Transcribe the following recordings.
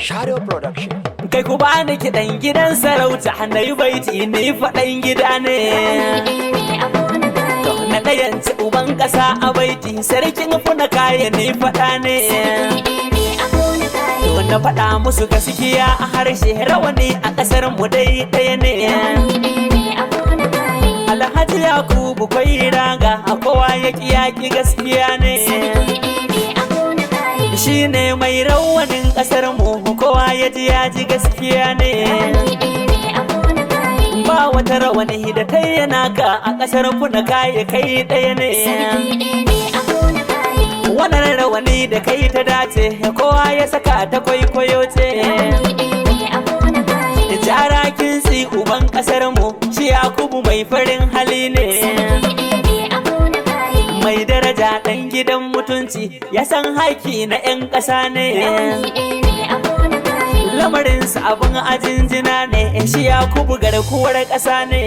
Shadow Production. Kai ku bani kiɗan gidan sarauta na yi baiti ni faɗan gida ne. Na ɗayanci uban ƙasa a baiti sarkin funa kaya ni faɗa ne. Na faɗa musu gaskiya a harshe rawani a ƙasar mu dai ɗaya ne. Alhaji Yakubu kwai raga a kowa ya ƙi gaskiya ne. Shi ne mai rawanin ƙasar mu kowa ya ji gaskiya ne. Ba wata rawani da kai yana ka a ƙasar funa kaya kai ɗaya ne. Wannan rawani da kai ta dace kowa ya saka ta kwaikwayo ce. Jara kinsi uban ƙasar mu shi Yakubu mai farin hali ne. Mai daraja ɗan gidan mutunci ya san haƙƙi na 'yan ƙasa ne. Lamarinsa abin ajinjina ne shi Yakubu garkuwar ƙasa ne.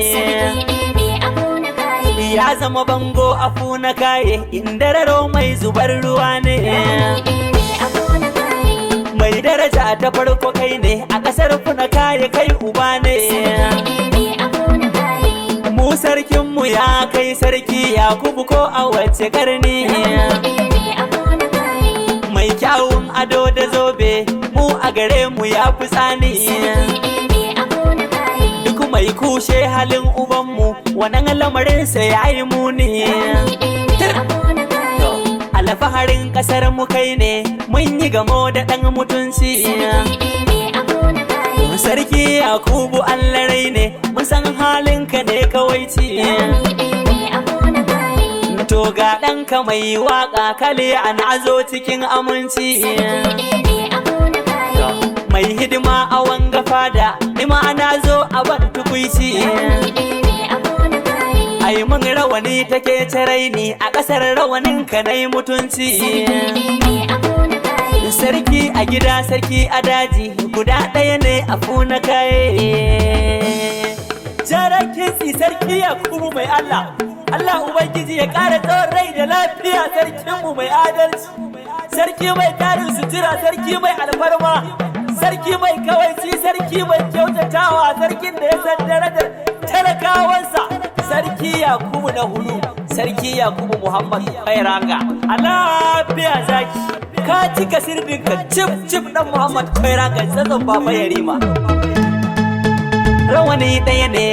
Ya zama bango a funa kaye indararo mai zubar ruwa ne. Mai daraja ta farko kai ne a ƙasar funa kaye kai uba ne. Mu sarkinmu ya kai sarki Yakubu ko a wace karni. Mai kyawun ado da zobe mu a gare mu ya fi tsani. Duk mai kushe halin ubanmu wannan lamarinsa ya yi muni. Alfaharin ƙasar mu kai ne mun yi gamo da ɗan mutunci. Sarki Yakubu Allah rai ne mun san halinka ne kawai ci. To ga ɗanka mai waƙa kale an azo cikin aminci. Mai hidima a wanga fada nima ana zo a ban tukuici. Ai mun rawani take tarai ni a ƙasar rawanin ka nai mutunci. Sarki a gida sarki a daji guda ɗaya ne a funa kaye. Jaran kinsi sarki Yakubu mai Allah Ubangiji ya ƙara tsawon rai da lafiya sarkinmu mai adalci. Sarki mai tarin sutura sarki mai alfarma. Sarki mai kawaici sarki mai kyautatawa sarkin da ya san darajar talakawansa. Sarki Yakubu na hudu sarki Yakubu Muhammad Kairanga a lafiya zaki ka cika sirdinka cif dan Muhammad Kairanga tsatson baba Yarima. Rawani ɗaya ne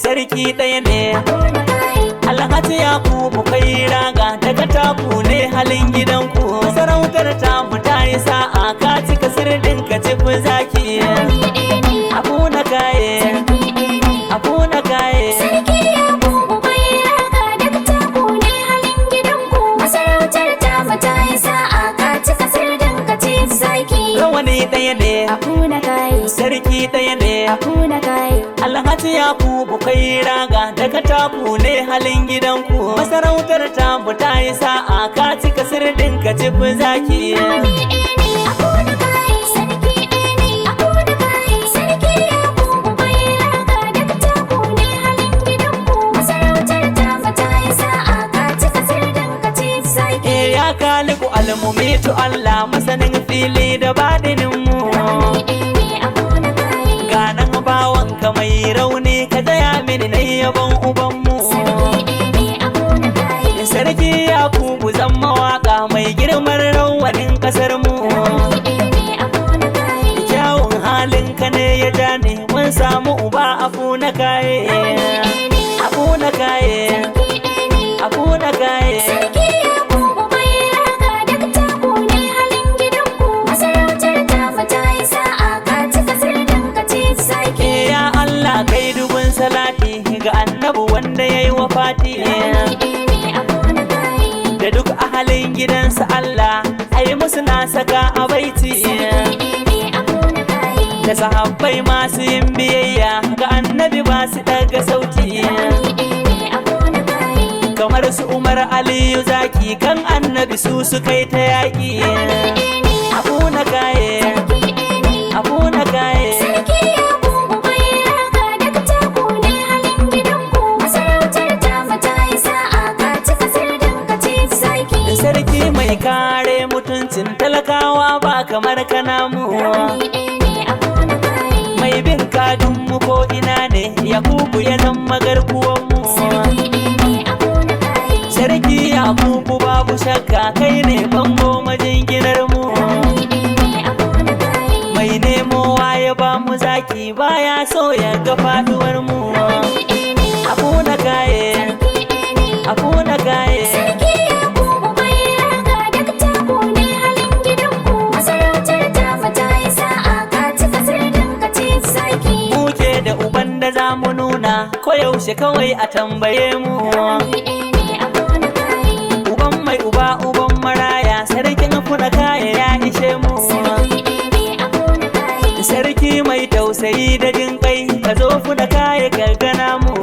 sarki ɗaya ne. Alhaji Yakubu Kairanga daga taku ne halin gidanku. Sarautar tamu ta yi sa'a ka cika sirdinka cif zaki. Abu na kaye Abu na kaye. Sarki Yakubu Kairanga daga taku ne halin gidanku. Masarautar tamu ta yi sa'a ka cika sirdinka cif zaki. Rawani ɗaya ne Abu na kaye sarki ɗaya ne. Abu na kaye Alhaji Yakubu Kairanga daga taku ne halin gidanku. Masarautar tamu ta yi sa'a ka cika sirdinka cif zaki. Abu na kaye sarki ɗaya ne. Abu na kaye sarki Yakubu Kairanga daga taku ne halin gidanku. Masarautar tamu ta yi sa'a ka cika sirdinka cif zaki. Ya kaliku almumitu Allah masanin fili da baɗininmu. Ganan bawanka mai rauni ka taya mini na yabon ubanmu. Sarki Yakubu zan mawaƙa mai girman rawanin ƙasar mu. Kyawun halinka ne ya ja ne mun samu uba abu na kaye. Abu na kaye Abu na kaye. Sarki Yakubu Kairanga daga taku ne halin gidanku. Masarautar tamu ta yi sa'a ka cika sirdinka cif zaki. Ya Allah kai dubun salati ga annabi wanda ya yi wafati. Da duk ahalin gidansa Allah ai musu na saka a baiti. Da sahabbai masu yin biyayya ga annabi ba su daga sauti. Kamar su Umar Aliyu Zaki kan annabi su kai ta yaƙi. Abu na kaye Abu na kaye. Sarki Yakubu Kairanga daga taku ne halin gidanku. Masarautar tamu ta yi sa'a ka cika sirdinka cif zaki. Sarki mai kare mutuncin talakawa ba kamar kana mu. mai bin kadun mu ko ina ne Yakubu ya zama garkuwan mu sarki Yakubu babu shakka kai ne bango majinginar mu mai nemowa ya ba mu zaki baya so ya ga faduwar mu abu na kaye abu na kaye da za mu nuna koyaushe kawai a tambaye mu uban mai uba uban maraya sarkin kuna kaya ya ishe mu sarki mai tausayi da jin kai ka zo kuna kaya ka gana mu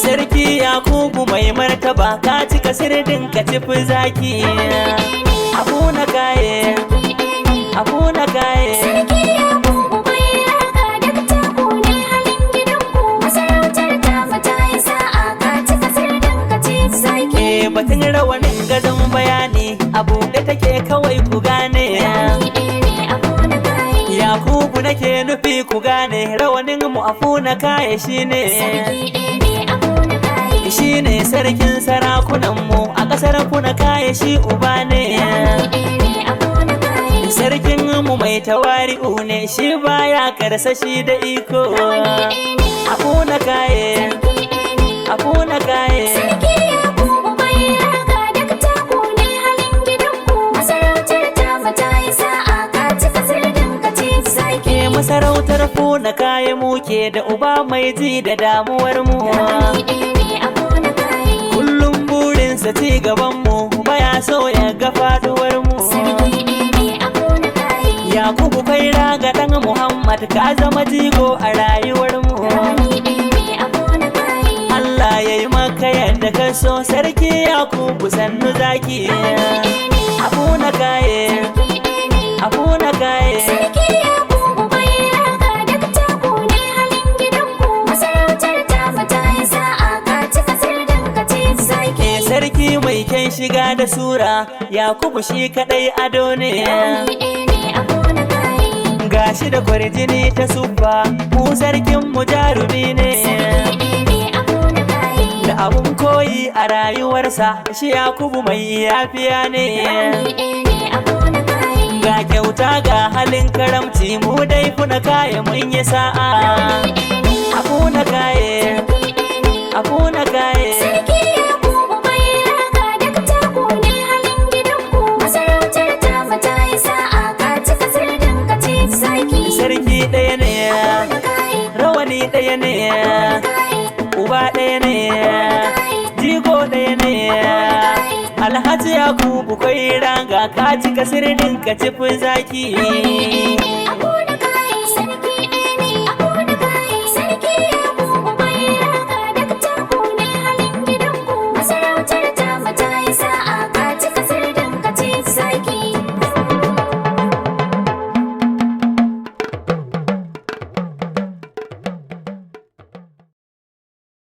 sarki Yakubu mai martaba ka cika sirdin ka cifi zaki abu na kaye abu na kaye batun rawanin gazon bayani abu da take kawai ku gane Yakubu nake nufi ku gane rawanin mu afuna kaya shine sarkin sarakunan mu a kasar kuna kaya shi uba ne sarkin mu mai tawari'u ne shi baya karsashi da iko afuna kaye afuna kaye masarautar funa kaya muke da uba mai ji da damuwar mu kullum burinsa ci gaban mu baya so ya ga faduwar mu Yakubu kai raga dan Muhammad ka zama jigo a rayuwar mu Allah ya yi maka yadda ka so sarki Yakubu sannu zaki abu na kaye abu na kaye sarki mai kyan shiga da sura Yakubu shi kadai ado ne gashi da kwarjini ta suffa mu sarkin mu jarumi ne da abun koyi a rayuwarsa shi Yakubu mai yafiya ne ga kyauta ga halin karamci mu dai kuna kaya mun yi sa'a abu na kaye abu na kaye sarki ɗaya ne rawani ɗaya ne uba ɗaya ne jigo ɗaya ne Alhaji Yakubu kai ranga ka cika sirdin ka cifi zaki